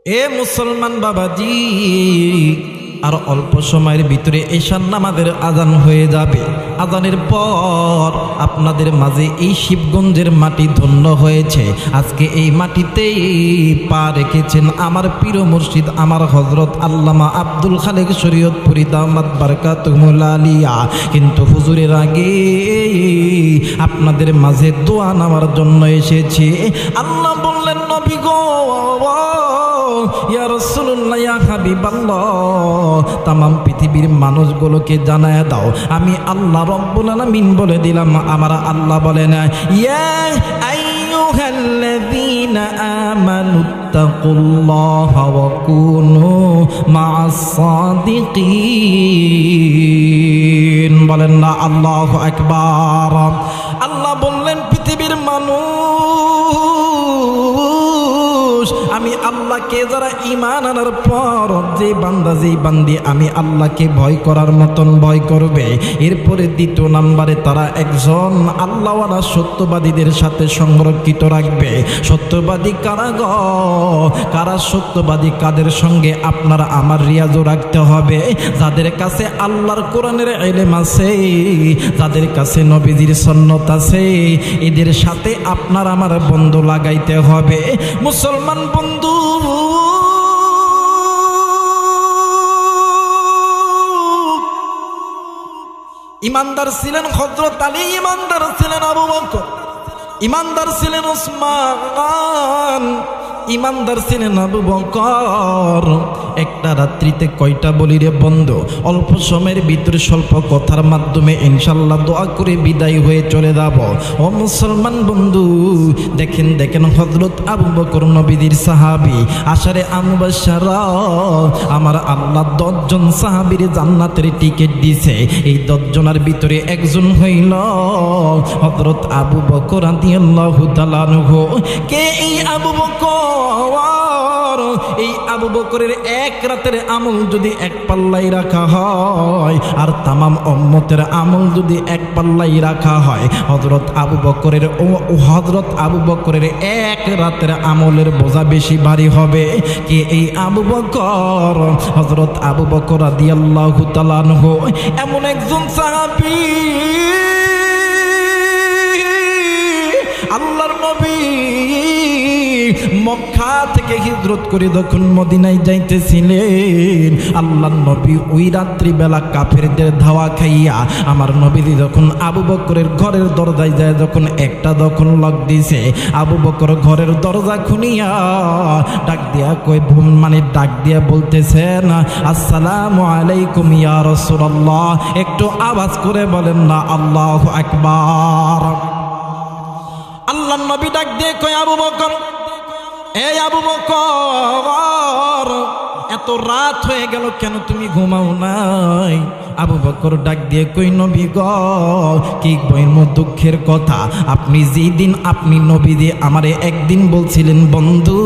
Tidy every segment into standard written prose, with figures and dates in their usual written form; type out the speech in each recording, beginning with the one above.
এ মুসলমান বাবাজি, আর অল্প সময়ের ভিতরে ঈশান নামাজের আজান হয়ে যাবে। আজানের পর আপনাদের মাঝে এই শিবগঞ্জের মাটি ধন্য হয়েছে। আজকে এই মাটিতেই পা রেখেছেন আমার পীর মুর্শিদ, আমার হযরত আল্লামা আব্দুল খালেক শরীয়তপুরী দামাত বারকাতুহুল আলিয়া। কিন্তু হুজুরের আগে আপনাদের মাঝে দোয়া নেওয়ার জন্য এসেছি। আল্লাহ বললেন, নবী গো, ইয়া রাসূলুল্লাহ, ইয়া হাবিবাল্লাহ, তামাম পৃথিবীর মানুষগুলোকে জানায় দাও আমি আল্লাহ রব্বুল আলামিন বলে দিলাম। আমার আল্লাহ বলেন, ইয়া আইয়ুহাল্লাযীনা আমানুত্তাকুল্লাহা ওয়া কুনু মা'আস সাদিকিন। বলেন না আল্লাহু আকবার। আল্লাহ বললেন, পৃথিবীর মানুষ, আমি আল্লাহকে যারা ঈমান আনার পর যে বান্দা যেই বান্দি আমি আল্লাহকে ভয় করার মতন ভয় করবে, এরপরে দ্বিতীয় নম্বরে তারা একজন আল্লাহওয়ালা সত্যবাদীদের সাথে সংরক্ষিত রাখবে। সত্যবাদী কারা গো? কারা সত্যবাদী? কাদের সঙ্গে আপনার আমার রিয়াজও রাখতে হবে? যাদের কাছে আল্লাহর কোরআনের ইলম আছে, যাদের কাছে নবীজির সুন্নাত আছে, এদের সাথে আপনার আমার বন্ধু লাগাইতে হবে। মুসলমান বন্ধু, ইমানদার ছিলেন হযরত আলী, ইমানদার ছিলেন আবু বকর, ইমানদার ছিলেন ওসমান, ইমানদার ছিলেন আবু বকর। একটা রাত্রিতে কয়টা বলি রে বন্ধু? অল্প সময়ের ভিতরে স্বল্প কথার মাধ্যমে ইনশাল্লাহ দোয়া করে বিদায় হয়ে চলে যাব। ও মুসলমান বন্ধু, দেখেন দেখেন, হযরত আবু বকর নবীর সাহাবী, আশারে মুবাশশারা, আমার আল্লাহ 10 জন সাহাবীর জান্নাতের টিকিট দিয়েছে। এই 10 জনের ভিতরে একজন হইল হযরত আবু বকর রাদিয়াল্লাহু তাআলা আনহু। কে এই আবু বকর? এই আবু বকরের এক রাতের আমল যদি এক পাল্লাই রাখা হয়, আর তামাম উম্মতের আমল যদি এক পাল্লাই রাখা হয়, হযরত আবু বকরের এক রাতের আমলের বোঝা বেশি ভারী হবে। কে এই আবু বকর? হযরত আবু বকর রাদিয়াল্লাহু তাআলা আনহু এমন একজন সাহাবী, আল্লাহর নবী মক্কা থেকে হিজরত করে যখন মদিনায় যাইতেছিলেন, আল্লাহর নবী ওই রাত্রিবেলা কাফেরদের ধাওয়া খাইয়া আমার নবীজি যখন আবু বকরের ঘরের দরজায় যায়, যখন একটা যখন লক দিছে, আবু বকর ঘরের দরজা খুনিয়া ডাক দিয়া ডাক দিয়া বলতেছেন, আসসালামু আলাইকুম ইয়া রাসূলুল্লাহ। একটু আওয়াজ করে বলেন না আল্লাহু আকবার। আল্লাহর নবী ডাক দিয়ে কয়, আবু বকর, এই আবু বকর, এত রাত হয়ে গেল কেন, তুমি ঘুমাও নাই? আবু বকর ডাক দিয়ে কই, নবী গো, কি বইম দুঃখের কথা। আপনি যেদিন আপনি নবী দিয়ে আমারে একদিন বলছিলেন, বন্ধু,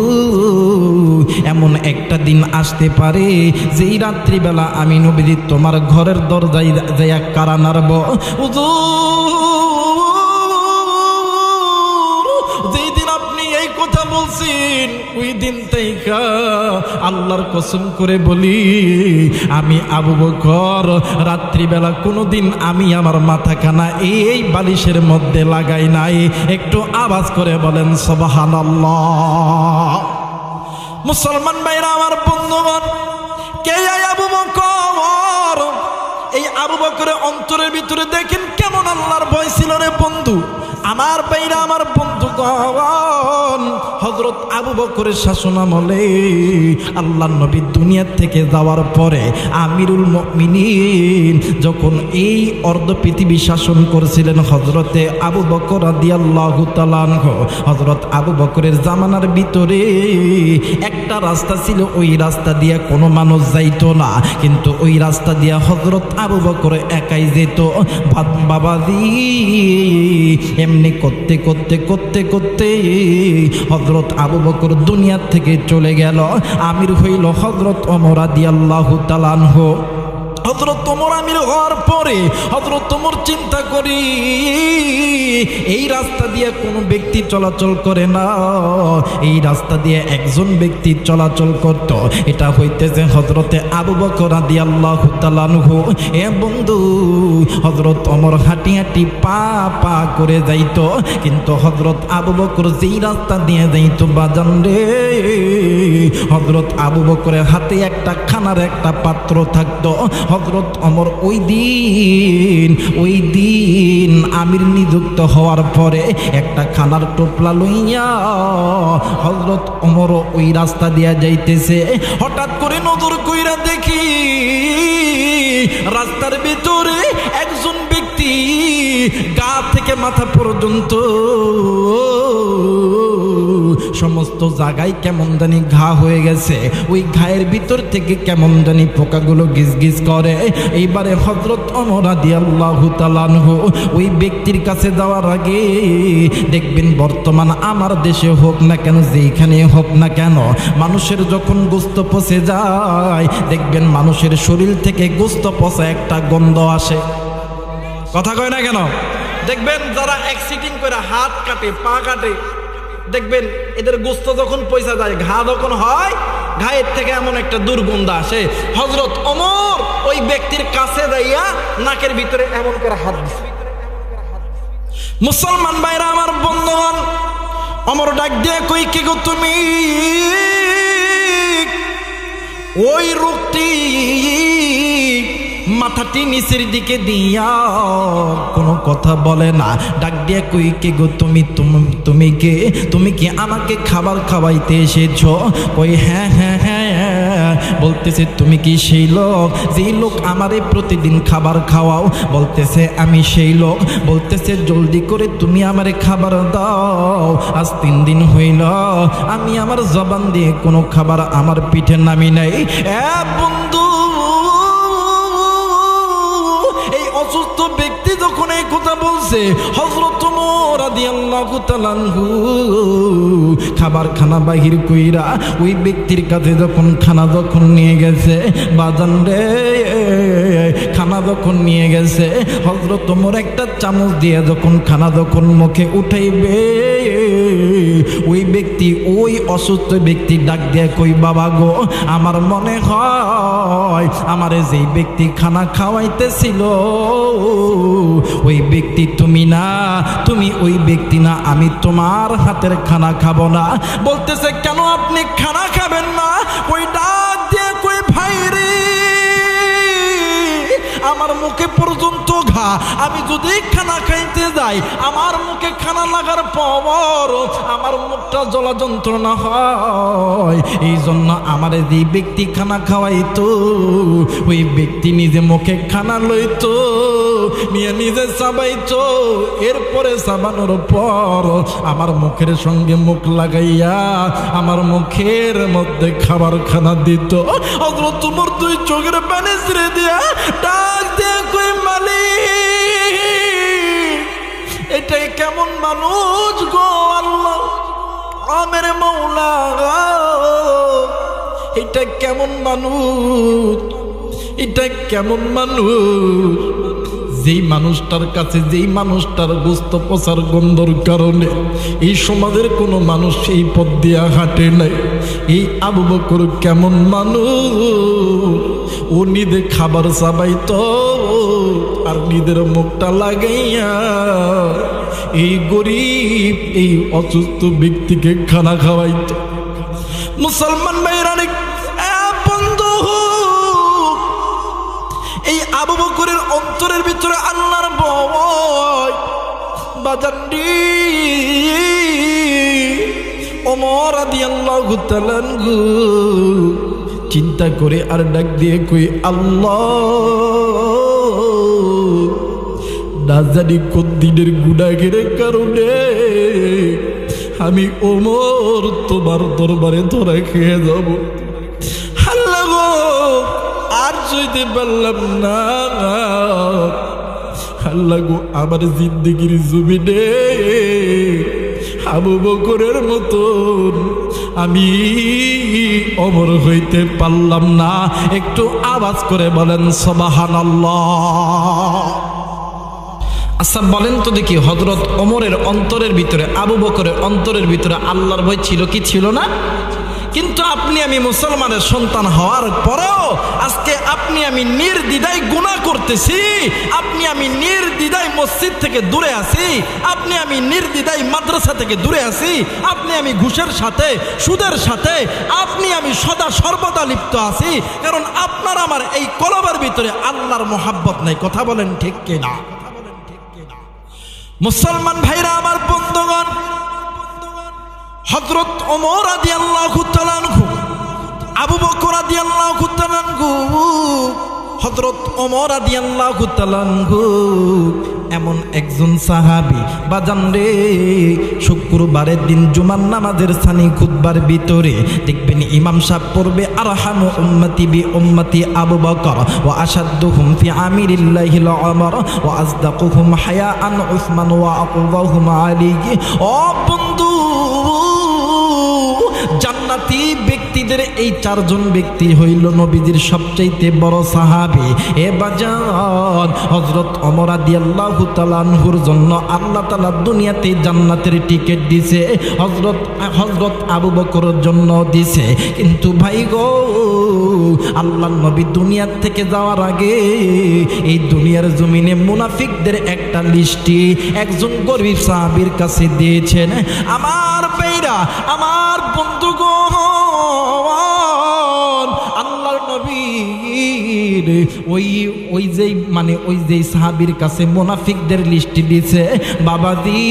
এমন একটা দিন আসতে পারে যেই রাত্রিবেলা আমি নবী তোমার ঘরের দরজায় যাইয়া কারা নাড়ব। কথা বলছেন ওই দিন থেকে আল্লাহর কসম করে বলি, আমি আবু বকর রাত্রিবেলা কোনোদিন আমি আমার মাথাখানা এই বালিশের মধ্যে লাগাই নাই। একটু আওয়াজ করে বলেন সুবহানাল্লাহ। মুসলমান ভাইরা, আমার বন্ধুগণ, কে আবু বকর? এই আবু বকরের অন্তরের ভিতরে দেখেন কেমন আল্লাহর ভয় ছিল রে বন্ধু। আমার ভাইরা, আমার বন্ধুগণ, হযরত আবু বকরের শাসনামলে আল্লাহর নবী দুনিয়া থেকে যাওয়ার পরে আমিরুল মুমিনিন যখন এই অর্ধ পৃথিবী শাসন করেছিলেন হযরতে আবু বকর রাদিয়াল্লাহু তাআলা আনহু, হযরত আবু বকরের জামানার ভিতরে একটা রাস্তা ছিল, ওই রাস্তা দিয়ে কোনো মানুষ যাইতো না, কিন্তু ওই রাস্তা দিয়ে হযরত আবু বকর একাই যেত। বাবাজি, এমনি করতে করতে করতে করতে হযরত আবু বকর দুনিয়া থেকে চলে গেল। আমির হইল হযরত ওমর রাদিয়াল্লাহু তাআলা আনহু। হযরত ওমর আমির হওয়ার পরে হযরত ওমর চিন্তা করি এই রাস্তা দিয়ে কোনো ব্যক্তি চলাচল করে না, এই রাস্তা দিয়ে একজন ব্যক্তি চলাচল করত, এটা হইতেছে হযরতে আবু বকর রাদিয়াল্লাহু তাআলা আনহু। এ বন্ধু, হযরত ওমর হাঁটি হাঁটি পা পা করে যাইতো, কিন্তু হযরত আবু বকর যেই রাস্তা দিয়ে যাইতো বাজান রে, হযরত আবু বকরের হাতে একটা খানার একটা পাত্র থাকতো। হযরত ওমর ওই দিন আমির নিযুক্ত হওয়ার পরে একটা খানার টোপলা লইয়া হযরত ওমর ওই রাস্তা দিয়া যাইতেছে। হঠাৎ করে নজর কইরা দেখি রাস্তার ভিতরে একজন ব্যক্তি গা থেকে মাথা পর্যন্ত সমস্ত জায়গায় কেমন জানি ঘা হয়ে গেছে, ওই ঘায়ের ভিতর থেকে কেমন জানি পোকাগুলো গিজ গিজ করে। এইবারে হযরত ওমর রাদিয়াল্লাহু তাআলা আনহু ওই ব্যক্তির কাছে যাওয়ার আগে দেখবেন বর্তমান আমার দেশে হোক না কেন, যেখানে হোক না কেন, মানুষের যখন গোস্ত পচে যায় দেখবেন মানুষের শরীর থেকে গোস্ত পচা একটা গন্ধ আসে। কথা কয় না কেন? দেখবেন যারা অ্যাক্সিডেন্ট করে হাত কাটে পা কাটে, দেখবেন এদের গোস্ত যখন পয়সা যায়, ঘা যখন হয়, ঘায়ের থেকে এমন একটা দুর্গন্ধ আসে। হযরত ওমর ওই ব্যক্তির কাছে যাইয়া নাকের ভিতরে এমন করে হাত দিছে। মুসলমান ভাইরা আমার, বন্ধুগণ, ওমর ডাক দিয়ে কই, কি গো তুমি? ওই রোগটি মাথাটি নিচের দিকে দিয়া কোনো কথা বলে না, ডাক দিয়ে কই, কে গো তুমি? তুমি কে? তুমি কি আমাকে খাবার খাওয়াইতে এসেছো? কই হ্যাঁ হ্যাঁ হ্যাঁ। বলতেছে তুমি কি সেই লোক যেই লোক আমারে প্রতিদিন খাবার খাওয়াও? বলতেছে আমি সেই লোক। বলতেছে জলদি করে তুমি আমারে খাবার দাও, আজ 3 দিন হইল আমি আমার জবান দিয়ে কোনো খাবার আমার পিঠে নামি নাই। বন্ধু, অসুস্থ ব্যক্তি যখন এই কথা বলছে, হযরত ওমর রাদিয়াল্লাহু তাআলা আনহু খাবার খানা বাহির কইরা ওই ব্যক্তির কাছে যখন খানা যখন নিয়ে গেছে, বাজান রে, খানা যখন নিয়ে গেছে, হযরত ওমর একটা চামচ দিয়ে যখন খানা যখন মুখে উঠাইবে, ওই ব্যক্তি, ওই অসুস্থ ব্যক্তি ডাক দিয়ে কই, বাবা গো, আমার মনে হয় আমারে যেই ব্যক্তি খানা খাওয়াইতেছিল ওই ব্যক্তি তুমি না, তুমি ওই ব্যক্তি না, আমি তোমার হাতের খানা খাবো না। বলতেছে কেন আপনি খানা খাবেন না? ওই ডাক দিয়ে কই, ভাই রে, আমার মুখে পর্যন্ত ঘা, আমি যদি খানা খাইতে যাই আমার মুখে খানা লাগার পর আমার মুখটা জ্বলা যন্ত্রণা হয়, এই জন্য আমার যে ব্যক্তি খানা খাওয়াইতো ওই ব্যক্তি নিজে মুখে খানা লইতো, নিয়ে নিজে চাবাইতো, এরপরে চাবানোর পর আমার মুখের সঙ্গে মুখ লাগাইয়া আমার মুখের মধ্যে খাবার খানা দিত। হযরত ওমর 2 চোখের পানি ছেড়ে দিয়া ডাক দিয়ে কই, মালিক, এটাই কেমন মানুষ গো আল্লাহ, আমের মাওলা, এটা কেমন মানুষ, এটা কেমন মানুষ, যেই মানুষটার কাছে, যেই মানুষটার গোস্ত পচার গন্ধর কারণে এই সমাজের কোনো মানুষ সেই পথ দিয়া হাঁটে নাই। এই আবু বকর কেমন মানুষ, ও নিজে খাবার চাবাইতো আর নিজের মুখটা লাগাইয়া এই গরিব, এই অসুস্থ ব্যক্তিকে খানা খাওয়াইতো। মুসলমান ভাইরা, বন্ধু, এই আবু বকরের অন্তরের ভিতরে আল্লাহর ভয়, বাজানডি, ওমর রাদিয়াল্লাহু তাআলা আনহু চিন্তা করে আর ডাক দিয়ে কই, আল্লাহ, না জানি কোন দিনের গুনাহের কারণে আমি ওমর তোমার দরবারে ধরা খেয়ে যাব। আল্লাহ গো, আর সইতে পারলাম না। আল্লাহ গো, আমার জিন্দেগির জমিনে আবু বকরের মতন আমি ওমর হইতে পারলাম না। একটু আওয়াজ করে বলেন সুবহানাল্লাহ। আচ্ছা বলেন তো দেখি, হযরত ওমরের অন্তরের ভিতরে, আবু বকরের অন্তরের ভিতরে আল্লাহর ভয় ছিল কি ছিল না? কিন্তু আপনি আমি মুসলমানের সন্তান হওয়ার পরেও আজকে আপনি আমি নির্দ্বিধায় গুনাহ করতেছি, আপনি আমি নির্দ্বিধায় মসজিদ থেকে দূরে আছি, আপনি আমি নির্দ্বিধায় মাদ্রাসা থেকে দূরে আছি, আপনি আমি ঘুষের সাথে, সুদের সাথে আপনি আমি সদা সর্বদা লিপ্ত আছি, কারণ আপনার আমার এই কলবের ভিতরে আল্লাহর মোহাব্বত নাই। কথা বলেন ঠিক কিনা? মুসলমান ভাইরা আমার, বন্ধুগণ, হযরত ওমর রাদিয়াল্লাহু তাআলা আনহু, আবু বকর রাদিয়াল্লাহু তাআলা আনহু, হযরত ওমর রাদিয়াল্লাহু তাআলা আনহু এমন একজন সাহাবী, বাজান রে, শুক্রবারের দিন জুমার নামাজের সানি খুতবার ভিতরে দেখবেন ইমাম সাহেব পড়বে আরহামু উম্মতি বি উম্মতি আবু বকর ওয়া আশাদ্দুহুম ফি আমিরিল্লাহিল উমর ওয়া আসদাকুহুম হায়াআন উসমান ওয়া আকুযাহুম আলী। ও বন্ধু, জান্নাতি ব্যক্তিদের এই চারজন ব্যক্তি হইল নবীজির সবচাইতে বড় সাহাবী। এ বাজান, হযরত ওমর রাদিয়াল্লাহু তাআলা আনহুর জন্য আল্লাহ তাআলা দুনিয়াতে জান্নাতের টিকিট দিয়েছে, হযরত আবু বকরের জন্য দিয়েছে। কিন্তু ভাই গো, আল্লাহর নবী দুনিয়া থেকে যাওয়ার আগে এই দুনিয়ার জমিনে মুনাফিকদের একটা লিস্টি একজন গরীব সাহাবীর কাছে দিয়েছেন। আমার ভাইরা, আমার বন্ধুগণ, আল্লাহর নবীর ওই যেই সাহাবীর কাছে মুনাফিকদের লিস্টি দিয়েছে, বাবাজি,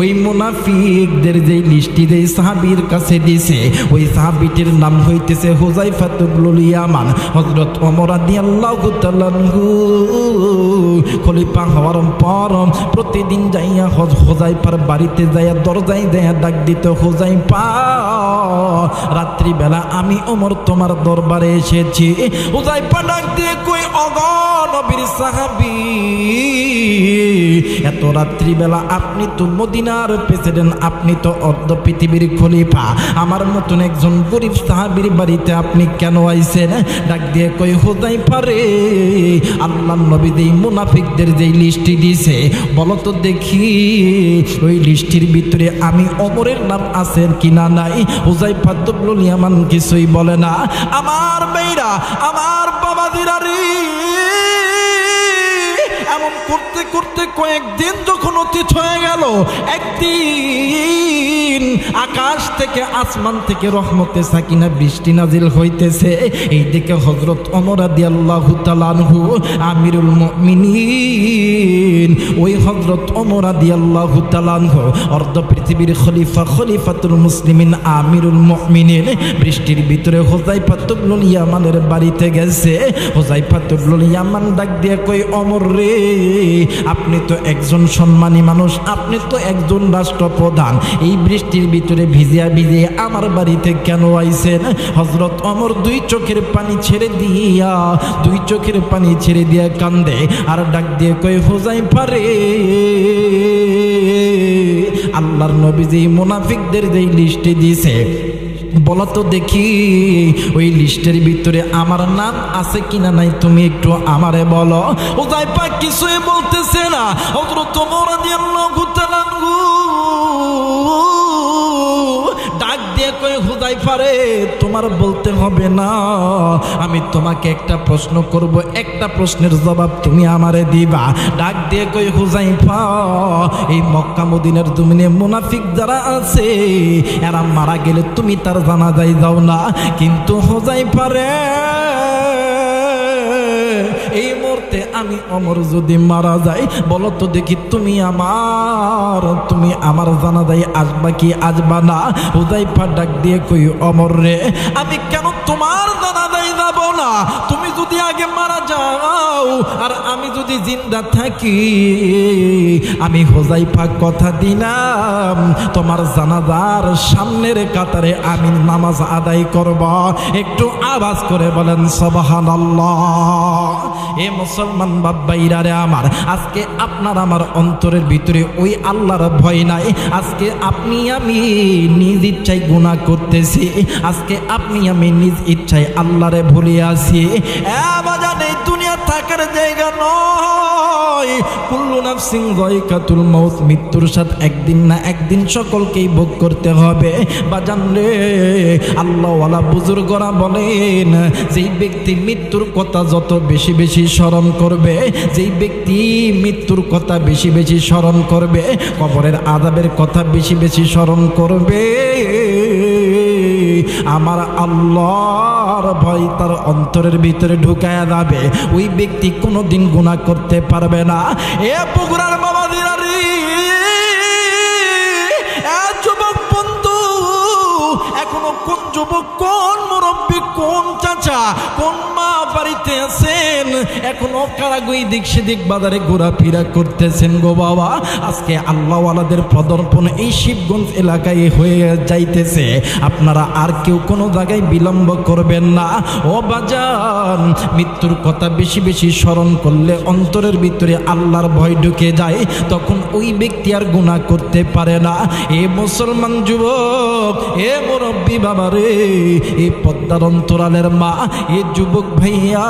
ওই মুনাফিকদের যেই লিস্টি যেই সাহাবীর কাছে দিয়েছে, ওই সাহাবীটির নাম হইতেছে হুযায়ফা ইবনুল ইয়ামান। হযরত ওমর রাদিয়াল্লাহু তাআলা আনহু খলিফা হওয়ার পর প্রতিদিন যাইয়া হুযায়ফার বাড়িতে যাইয়া দরজায় যাইয়া ডাক দিত, হুযায়ফা, রাত্রিবেলা আমি ওমর তোমার দরবারে এসেছি। হুযায়ফা ডাক দিয়ে কই, ওগো নবীর সাহাবী, এত রাত্রিবেলা আপনি তো মদিনার প্রেসিডেন্ট, আপনি তো অর্ধ পৃথিবীর খলিফা, আমার মতন একজন গরিব সাহাবীর বাড়িতে আপনি কেন আইছেন? ডাক দিয়ে কই, হুযায়ফা রে, আল্লাহর নবী যেই মুনাফিকদের যেই লিস্টি দিয়েছে, বলো তো দেখি ওই লিস্টির ভিতরে আমি ওমরের নাম আছে কিনা নাই? হুযায়ফা ইবনুল ইয়ামান কিছুই বলে না। আমার মেয়েরা, আমার বাবাজিরা রে, এমন করতে করতে কয়েকদিন যখন অতীত হয়ে গেল, একদিন আকাশ থেকে, আসমান থেকে রহমতে সাকিনা বৃষ্টি নাজিল হইতেছে। এই দিকে হযরত ওমর রাদিয়াল্লাহু তাআলা আনহু আমিরুল মুমিনিন, ওই হযরত ওমর রাদিয়াল্লাহু তাআলা আনহু অর্ধ পৃথিবীর খলিফা, খলিফাতুল মুসলিমিন, আমিরুল মুমিনিন, বৃষ্টির ভিতরে হুযায়ফা ইবনুল ইয়ামানের বাড়িতে গেছে। হুযায়ফা ইবনুল ইয়ামান ডাক দিয়ে কই, ওমর রে, আপনি তো একজন সম্মানী মানুষ, আপনি তো একজন রাষ্ট্রপ্রধান, এই বৃষ্টির ভিতরে ভিজিয়া ভিজিয়ে আমার বাড়িতে কেন আইছেন? হযরত ওমর দুই চোখের পানি ছেড়ে দিয়া কান্দে আর ডাক দিয়ে কই, হুযায়ফা রে, আল্লাহর নবী যেই মুনাফিকদের যেই লিস্টে দিয়েছে, বলো তো দেখি ওই লিস্টের ভিতরে আমার নাম আছে কিনা নাই, তুমি একটু আমারে বলো। হুযায়ফা কিছুই বলতেছে না। হযরত ওমর রাদিয়াল্লাহু তাআলা আনহু ডাক দিয়ে কই, হুযায়ফা রে, তোমার বলতে হবে না, আমি তোমাকে একটা প্রশ্ন করব, একটা প্রশ্নের জবাব তুমি আমারে দিবা। ডাক দিয়ে কই, হুযায়ফা, এই মক্কা মদিনার জমিনে মুনাফিক যারা আছে এরা মারা গেলে তুমি তার জানাজায় যাও না, কিন্তু হুযায়ফা রে, এই মুহূর্তে আমি ওমর যদি মারা যাই, বলো তো দেখি তুমি আমার জানাজায় আসবা কি আসবা না? হুযায়ফা ডাক দিয়ে কই, ওমর রে, আমি কেন তোমার জানাজায় যাব না? তুমি যদি আগে মারা যাও, যাও, আর আমি যদি জিন্দা থাকি আমি হুযায়ফা কথা দিলাম তোমার জানাজার সামনের কাতারে আমি নামাজ আদায় করব। একটু আওয়াজ করে বলেন সুবহানাল্লাহ। এ মুসলমান বাবাইরা রে আমার, আজকে আপনার আমার অন্তরের ভিতরে ওই আল্লাহর ভয় নাই। আজকে আপনি আমি নিজ ইচ্ছায় গুনাহ করতেছি, আজকে আপনি আমি নিজ ইচ্ছায় আল্লাহরে ভুলে আছি। বাজান, এই দুনিয়া থাকার জায়গা নয়। কুল্লু নাফসিন যায়কাতুল মাউত, মৃত্যুর সাথে একদিন না একদিন সকলকেই ভোগ করতে হবে। বাজান রে, আল্লাহওয়ালা বুজুর্গরা বলেন, যেই ব্যক্তি মৃত্যুর কথা যত বেশি বেশি স্মরণ করবে, যেই ব্যক্তি মৃত্যুর কথা বেশি বেশি স্মরণ করবে, কবরের আযাবের কথা বেশি বেশি স্মরণ করবে, আমার আল্লাহর ভয় তার অন্তরের ভিতরে ঢুকায়া যাবে। ওই ব্যক্তি কোনোদিন গুনাহ করতে পারবে না। এ বগুড়ার বাবাজিরা রে, যুবক বন্ধু, এখনো কোন যুবক, কোন মুরব্বী, কোন চাচা, কোন মা বাড়িতে আছেন এখনো কারাগুই দিক সেদিক বাজারে ঘোরাফেরা করতেছেন গো বাবা? আজকে আল্লাহওয়ালাদের পদার্পণ এই শিবগঞ্জ এলাকায় হয়ে যাইতেছে। আপনারা আর কেউ কোনো জায়গায় বিলম্ব করবেন না। ও বাজান, মৃত্যুর কথা বেশি বেশি স্মরণ করলে অন্তরের ভিতরে আল্লাহর ভয় ঢুকে যায়, তখন ওই ব্যক্তি আর গুনাহ করতে পারে না। এ মুসলমান যুবক, এ মুরব্বী বাবা রে, এই পদ্মার অন্তরালের মা, এ যুবক ভাইয়া,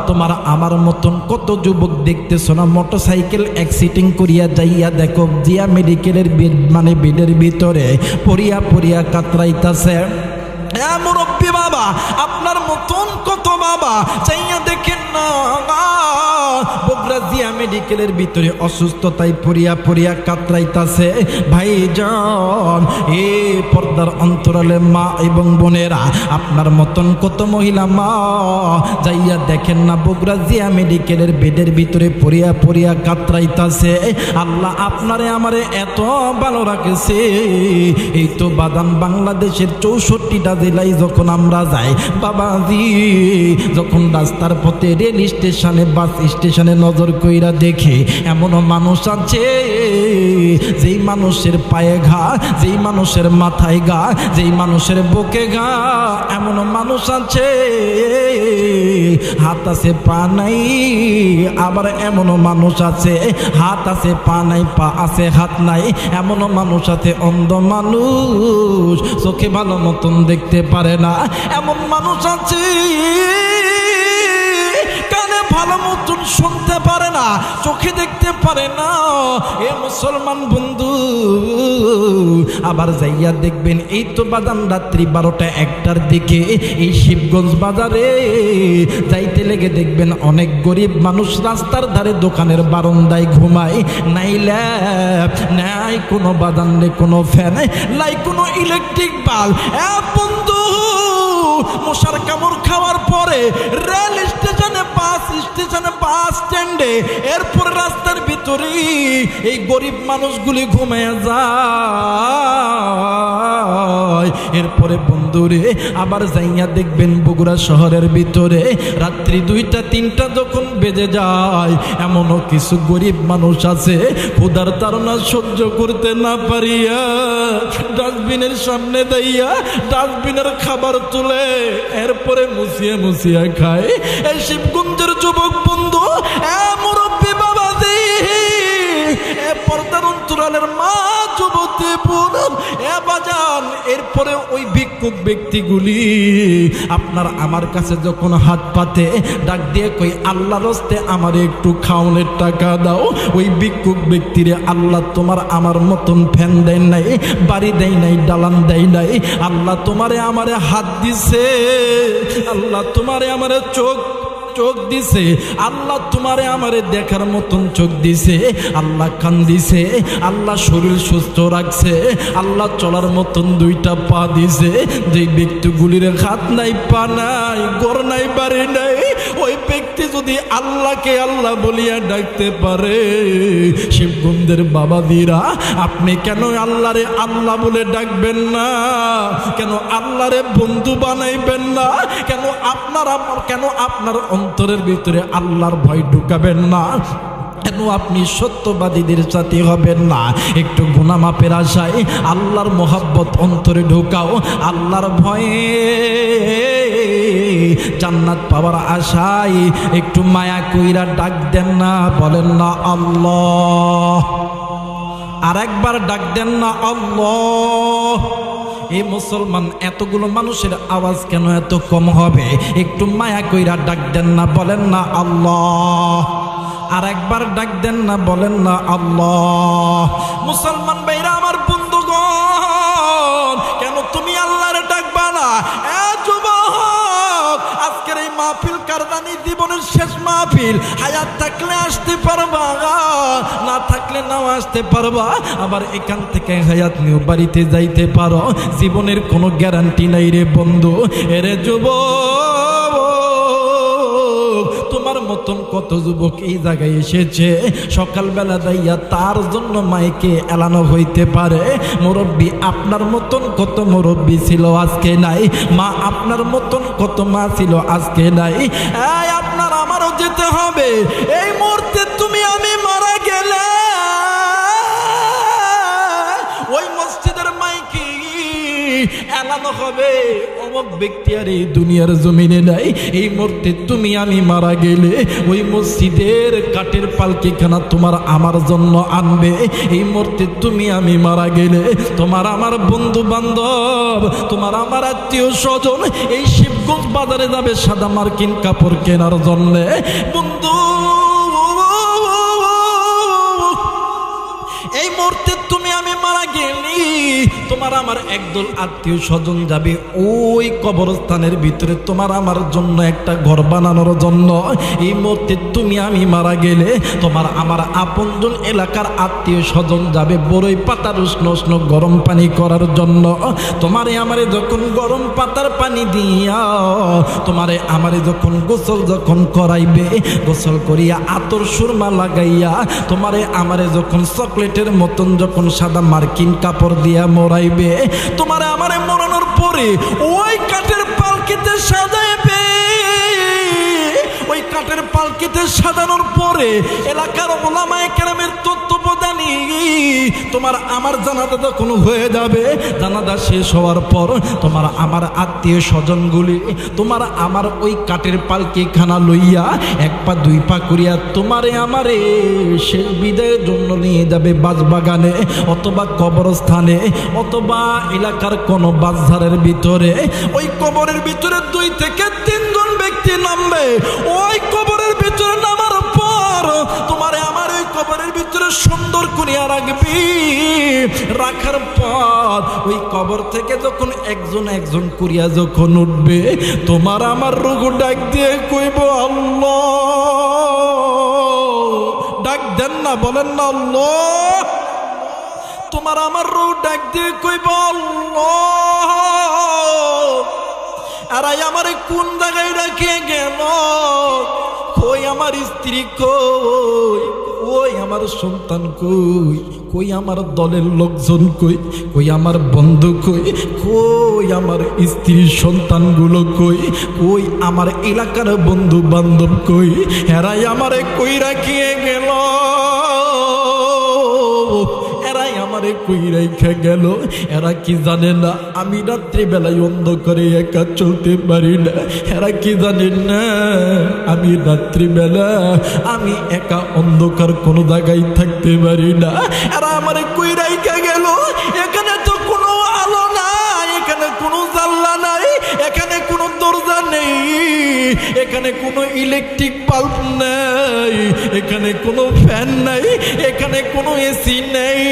তোমার আমার মতন কত যুবক দেখতেছো না মোটরসাইকেল অ্যাক্সিডেন্ট করিয়া যাইয়া দেখো জিয়া মেডিকেলের মানে বেডের ভিতরে পড়িয়া পড়িয়া কাতরাইতাছে। মুরব্বী বাবা, আপনার মতন কত বাবা চাইয়া দেখেন না বগুড়া জিয়া মেডিকেলের ভিতরে অসুস্থতায় পড়িয়া পড়িয়া কাতরাইতাছে। ভাইজান, এ পর্দার অন্তরালে মা এবং বোনেরা, আপনার মতন কত মহিলা মা যাইয়া দেখেন না বগুড়া জিয়া মেডিকেলের বেডের ভিতরে পড়িয়া পড়িয়া কাতরাইতাছে। আল্লাহ আপনারে আমারে এত ভালো রাখেছে। এই তো বাদাম বাংলাদেশের 64টা জেলায় যখন আমরা যাই বাবাজি, যখন রাস্তার পথে রেল স্টেশনে বাস স্টেশনে নজর কইরা দেখে এমন মানুষ আছে যেই মানুষের পায়ে ঘা, যেই মানুষের মাথায় ঘা, যেই মানুষের বুকে ঘা, এমন মানুষ আছে হাত আছে পা নাই। আবার এমন মানুষ আছে হাত আছে পা নাই, পা আছে হাত নাই। এমন মানুষ আছে অন্ধ মানুষ, চোখে ভালো মতন দেখতে পারে না। এমন মানুষ আছে কানে ভালো মতন শুনতে পারে না, চোখে দেখতে পারে না। এ মুসলমান বন্ধু, আবার যাইয়া দেখবেন এই তো বাদাম রাত্রি 12টা 1টার দিকে এই শিবগঞ্জ বাজারে যাইতে লেগে দেখবেন অনেক গরিব মানুষ রাস্তার ধারে দোকানের বারান্দায় ঘুমায়। নাই ল্যাপ, নাই কোনো বাদাম, নেই কোনো ফ্যান, নাই কোনো ইলেকট্রিক বাল্ব। বন্ধু, মশার কামড় খাওয়ার পরে রেল স্টেশনে, বাস স্টেশনে, বাস স্ট্যান্ডে, এরপরে রাস্তার ভিতরে এই গরিব মানুষগুলি ঘুমিয়ে যায়। এরপরে বন্ধুরে আবার যাইয়া দেখবেন বগুড়া শহরের ভিতরে রাত্রি 2টা 3টা যখন বেজে যায়, এমনও কিছু গরিব মানুষ আছে ক্ষুধার তাড়না সহ্য করতে না পারিয়া ডাস্টবিনের সামনে দাইয়া ডাস্টবিনের খাবার তুলে এরপরে মুছিয়া মুছিয়া খায়। এই শিবগঞ্জের যুবক বন্ধু, মুরব্বী বাবাজি, পর্দার অন্তরালের মা, যুবতী বোন, বাজান, এরপরে ওই ভিক্ষুক ব্যক্তিগুলি আপনার আমার কাছে যখন হাত পাতে ডাক দিয়ে কই আল্লাহর হস্তে আমার একটু খাওয়ানোর টাকা দাও, ওই ভিক্ষুক ব্যক্তিরে আল্লাহ তোমার আমার মতন ফ্যান দেয় নাই, বাড়ি দেয় নাই, দালান দেয় নাই। আল্লাহ তোমারে আমারে হাত দিছে, আল্লাহ তোমারে আমারে চোখ দিছে, আল্লাহ তোমারে আমারে দেখার মতন চোখ দিছে, আল্লাহ কান দিছে, আল্লাহ শরীর সুস্থ রাখছে, আল্লাহ চলার মতন 2টা পা দিছে। যে ব্যক্তিগুলির হাত নাই, পা নাই, ঘর নাই, বাড়ি নাই, ওই ব্যক্তি যদি আল্লাহকে আল্লাহ বলিয়া ডাকতে পারে, শিবগঞ্জের বাবাদিরা আপনি কেন আল্লাহরে আল্লাহ বলে ডাকবেন না? কেন আল্লাহরে বন্ধু বানাইবেন না? কেন আপনার অন্তরের ভিতরে আল্লাহর ভয় ঢুকাবেন না? কেন আপনি সত্যবাদীদের সাথে হবেন না? একটু গুনাহ মাপের আশায় আল্লাহর মোহাব্বত অন্তরে ঢোকাও, আল্লাহর ভয়ে জান্নাত পাওয়ার আশায় একটু মায়া কইরা ডাক দেন না, বলেন না আল্লাহ। আর একবার ডাক দেন না আল্লাহ। এই মুসলমান, এতগুলো মানুষের আওয়াজ কেন এত কম হবে? একটু মায়া কইরা ডাক দেন না, বলেন না আল্লাহ। আর একবার ডাক দেন না, বলেন না আল্লাহ। মুসলমান ভাইরা আমার, বন্ধুগণ, কেন তুমি আল্লাহর ডাকবা না? যুবক, আজকের এই মাহফিল কারদানি জীবনের শেষ মাহফিল। হায়াত থাকলে আসতে পারবা, না থাকলে নাও আসতে পারবা। আবার এখান থেকে হায়াত নিয়েও বাড়িতে যাইতে পারো। জীবনের কোনো গ্যারান্টি নাই রে বন্ধু। এরে যুবক, তোমার মতন কত যুবক এই জায়গায় এসেছে, সকালবেলা যাইয়া তার জন্য মাইকে এলানো হইতে পারে। মুরব্বী আপনার মতন কত মুরব্বী ছিল, আজকে নাই। মা আপনার মতন কত মা ছিল, আজকে নাই। আপনার আমারও যেতে হবে। এই মুহূর্তে তুমি আমি মারা গেলে ওই মসজিদের মাইকে এলানো হবে, অমুক ব্যক্তি আর এই দুনিয়ার জমিনে নাই। এই মুহূর্তে তুমি আমি মারা গেলে ওই মসজিদের কাঠের পালকিখানা তোমার আমার জন্য আনবে। এই মুহূর্তে তুমি আমি মারা গেলে তোমার আমার বন্ধু বান্ধব, তোমার আমার আত্মীয় স্বজন এই শিবগঞ্জ বাজারে যাবে সাদা মার্কিন কাপড় কেনার জন্য। বন্ধু, এই মুহূর্তে তুমি আমি মারা গেলি তোমার আমার একদল আত্মীয় স্বজন যাবে ওই কবরস্থানের ভিতরে তোমার আমার জন্য একটা ঘর বানানোর জন্য। এই মুহূর্তে তুমি আমি মারা গেলে তোমার আমার আপনজন এলাকার আত্মীয় স্বজন যাবে বড়ই পাতার উষ্ণ উষ্ণ গরম পানি করার জন্য। তোমারে আমারে যখন গরম পাতার পানি দিয়া তোমারে আমারে যখন গোসল যখন করাইবে, গোসল করিয়া আতর সুরমা লাগাইয়া তোমারে আমারে যখন চকলেটের মতন যখন সাদা মার্কিন কাপড় দিয়া মরাইবে, তোমারে আমারে মরানোর পরে ওই কাঠের পালকিতে সাজাইবে। ওই কাঠের পালকিতে সাজানোর পরে এলাকার ওলামায়ে কেরামের তত্ত্বাবধানে তোমার আমার জানাজা যখন হয়ে যাবে, জানাজা শেষ হওয়ার পর তোমার আমার আত্মীয় স্বজনগুলি তোমার আমার ওই কাঠের পালকিখানা লইয়া এক পা দুই পা করিয়া তোমারে আমারে শেষ বিদায়ের জন্য নিয়ে যাবে বাগানে অথবা কবরস্থানে অথবা এলাকার কোনো বাজারের ভিতরে। ওই কবরের ভিতরে 2 থেকে 3 জন ব্যক্তি নামবে। ওই কবরের ভিতরে নামার পর তোমারে আমার ওই কবরের ভিতরে সুন্দর করিয়া রাখবি। রাখার পর ওই কবর থেকে যখন একজন একজন করিয়া যখন উঠবে, তোমার আমার রুগু ডাক দিয়ে কইব আল্লাহ। ডাক দেন না, বলেন না আল্লাহ। তোমার আমার রুগু ডাক দিয়ে কইব আল্লাহ। আর আমারে কোন জায়গায় রাখিয়ে গেল? কই আমার স্ত্রী, কই কই আমার সন্তান, কই কই আমার দলের লোকজন, কই কই আমার বন্ধু, কই কই আমার স্ত্রী সন্তানগুলো, কই কই আমার এলাকার বন্ধু বান্ধব, কই এরাই আমারে কই রাখিয়ে গেল? এরাই আমারে কই রাইখা গেল? এরা কি জানে না আমি রাত্রিবেলায় অন্ধকারে একা চলতে পারি না? এরা কি জানে না আমি রাত্রিবেলা আমি একা অন্ধকার কোনো জায়গায় থাকতে পারি না? এরা আমারে কই রাইখা গেল? এখানে তো কোনো আলো নাই, এখানে কোনো জানলা নাই, এখানে কোনো দরজা নেই, এখানে কোনো ইলেকট্রিক বাল্ব নেই, এখানে কোনো ফ্যান নাই, এখানে কোনো এসি নেই।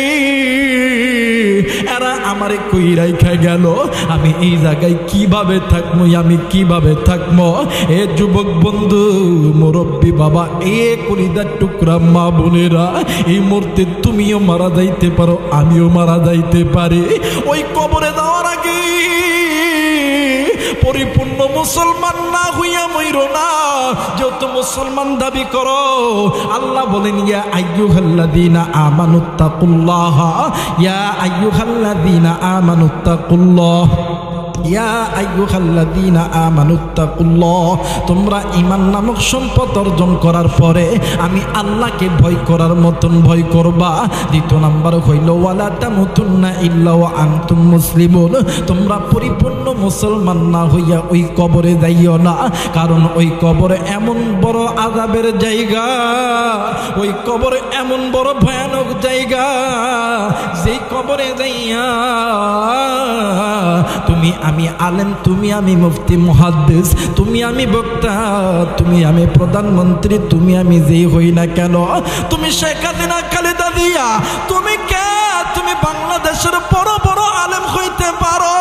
এরা আমারে কই রাইখা গেল? আমি এই জায়গায় কিভাবে থাকবো? আমি কিভাবে থাকবো? এ যুবক বন্ধু, মুরব্বী বাবা, এ কলিজার টুকরা মা বোনেরা, এই মুহূর্তে তুমিও মারা যাইতে পারো, আমিও মারা যাইতে পারি। ওই কবরে যাওয়ার আগে পরিপূর্ণ মুসলমান না হইয়া মইরো না। যেহেতু মুসলমান দাবি করো, আল্লাহ বলেন ইয়া আইয়ুহাল্লাযীনা আমানুত্তাকুল্লাহ, ইয়া আইয়ুহাল্লাযীনা আমানুত্তাকুল্লাহ, ইয়া আইয়ুহাল্লাযীনা আমানুত্তাকুল্লাহ। তোমরা ঈমান নামক সম্পদ অর্জন করার পরে আমি আল্লাহকে ভয় করার মতন ভয় করবা। দ্বিতীয় নাম্বার হইল ওয়ালা তামুতুন্না ইল্লা ওয়া আনতুম মুসলিমুন। তোমরা পরিপূর্ণ মুসলমান না হইয়া ওই কবরে যাইও না, কারণ ওই কবরে এমন বড় আযাবের জায়গা, ওই কবরে এমন বড় ভয়ানক জায়গা, যেই কবরে যাইয়া তুমি আমি আলেম, তুমি আমি মুফতি মুহাদ্দিস, তুমি আমি বক্তা, তুমি আমি প্রধানমন্ত্রী, তুমি আমি যেই হই না কেন, তুমি শেখ হাসিনা, খালেদা জিয়া, তুমি কে, তুমি বাংলাদেশের বড় বড় আলেম হইতে পারো,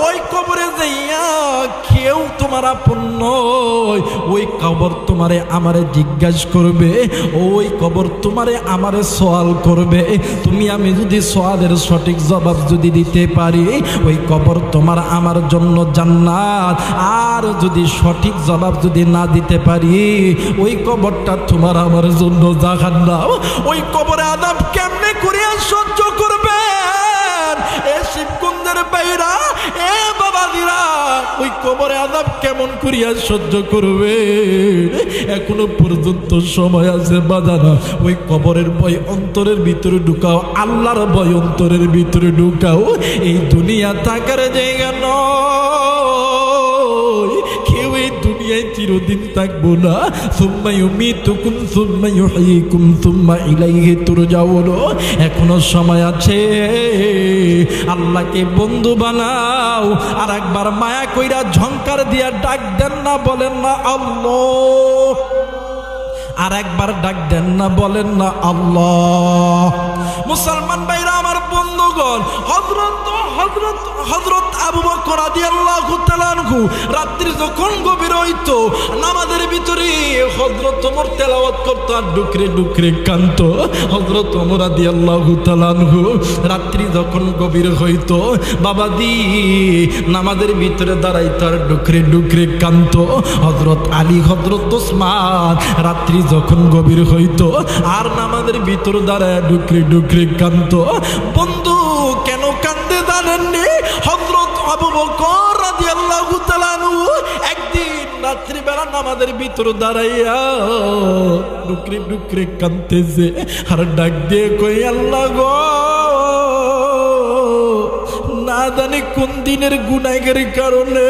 ওই কবরে যাইয়া কেউ তোমার আপন নয়। ওই কবর তোমারে আমারে জিজ্ঞাসা করবে, ওই কবর তোমারে আমারে সওয়াল করবে। তুমি আমি যদি সওয়ালের সঠিক জবাব যদি দিতে পারি, ওই কবর তোমার আমার জন্য জান্নাত। আর যদি সঠিক জবাব যদি না দিতে পারি, ওই কবরটা তোমার আমার জন্য জাহান্নাম। ওই কবরে আযাব কেমনে করিয়া সহ্য করবেন এ শিবকুন্দের বাইরা, এ বাবাজিরা, ওই কবরে আযাব কেমন করিয়া সহ্য করবে? এখনো পর্যন্ত সময় আছে বাজানা। ওই কবরের ভয় অন্তরের ভিতরে ঢুকাও, আল্লাহর ভয় অন্তরের ভিতরে ঢুকাও। এই দুনিয়া থাকার জায়গা নয়, কেউ এই দুনিয়ায় চিরদিন থাকবো না। সুম্মা ইউমীতুকুম সুম্মা ইউহয়ীকুম সুম্মা ইলাইহি তুরজাউন। এখনো সময় আছে, আল্লাহকে বন্ধু বানাও। আর একবার মায়া কইরা ঝংকার দিয়া ডাক দেন না, বলেন না আল্লাহ। আর একবার ডাক দেন না, বলেন না আল্লাহ। মুসলমান ভাইরা আমার, বন্ধুগণ, হযরত আবু বকর রাদিয়াল্লাহু তাআলা আনহু রাত্রি যখন গভীর হইতো, নামাজের ভিতরে হযরত ওমর তেলাওয়াত করতো আর ডুকরে ডুকরে কাঁদতো। হযরত ওমর রাদিয়াল্লাহু তাআলা আনহু রাত্রি যখন গভীর হইতো, বাবাজি নামাজের ভিতরে দাঁড়াইতো আর ডুকরে ডুকরে কাঁদতো। হযরত আলী, হযরত ওসমান রাত্রি যখন গভীর হইতো আর নামাজের ভিতরে দাঁড়ায় ডুকরে ডুকরে কাঁদতো। বন্ধু কেন কান্দে জানেননি? হযরত আবু বকর রাদিয়াল্লাহু তাআলা আনহু একদিন রাত্রিবেলা নামাজের ভিতরে দাঁড়াইয়া ডুকরে ডুকরে কাঁদতেছে আর ডাক দিয়ে কই, আল্লাহ গো, না জানি কোন দিনের গুনাহের কারণে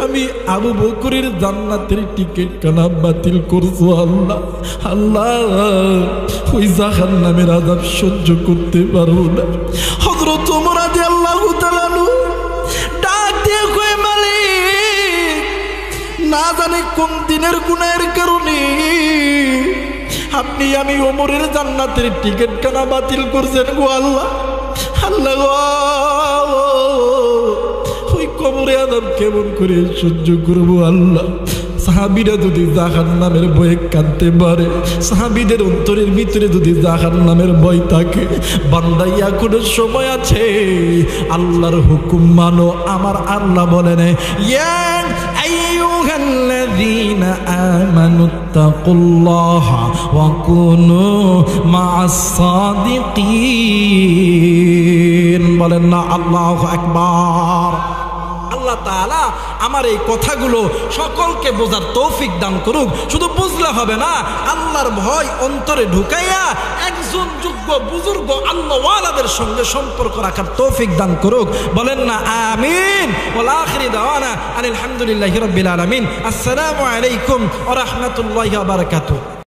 আমি আবু বকরের জান্নাতের টিকিট কানা বাতিল করছো। আল্লাহ, আল্লাহ, ওই জাহান্নামের আযাব সহ্য করতে পারবো না। হযরত ওমর রাদিয়াল্লাহু তাআলা ডাক দিয়ে কই, মালিক, না জানি কোন দিনের গুনাহের কারণে আপনি আমি ওমরের জান্নাতের টিকিট কানা বাতিল করছেন গো আল্লাহ। আল্লাহ গো, ওই কবরে আযাব কেমন করে সহ্য করবো আল্লাহ? সাহাবীরা যদি জাহান্নামের ভয়ে কাঁদতে পারে, সাহাবীদের অন্তরের ভিতরে যদি জাহান্নামের ভয় থাকে, বান্দা এখনো সময় আছে, আল্লাহর হুকুম মানো। আমার আল্লাহ বলেন, ইয়া আইয়ুহাল্লাযীনা আমানুত্তাকুল্লাহা ওয়া কুনু মা'আস সাদিকিন। বলেন না আল্লাহু আকবার। আল্লাহ তাআলা আমার এই কথাগুলো সকলকে বোঝার তৌফিক দান করুক। শুধু বুঝলে হবে না, আল্লাহর ভয় অন্তরে ঢুকাইয়া একজন যোগ্য বুজুর্গ আল্লাহওয়ালাদের সঙ্গে সম্পর্ক রাখার তৌফিক দান করুক। বলেন না আমিন। ওয়া আখিরি দাওয়ানা আলহামদুলিল্লাহি রাব্বিল আলামিন। আসসালামু আলাইকুম ওয়া রাহমাতুল্লাহি ওয়া বারাকাতুহু।